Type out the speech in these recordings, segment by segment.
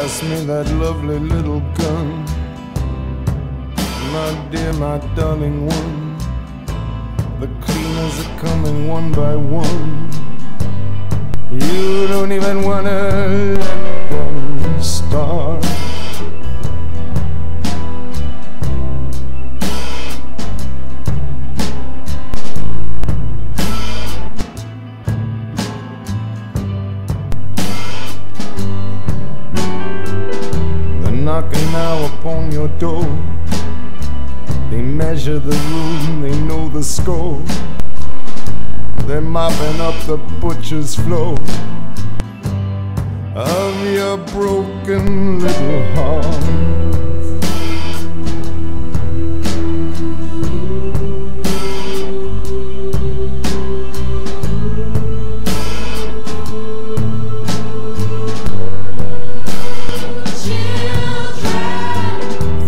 Pass me that lovely little gun, my dear, my darling one. The cleaners are coming one by one. You don't even wanna let them start. Knocking now upon your door. They measure the room, they know the score. They're mopping up the butcher's floor of your broken little heart.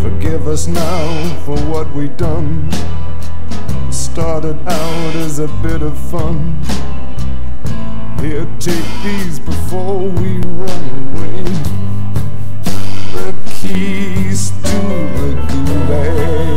Forgive us now for what we done. Started out as a bit of fun. Here, take these before we run away. The keys to the gulag.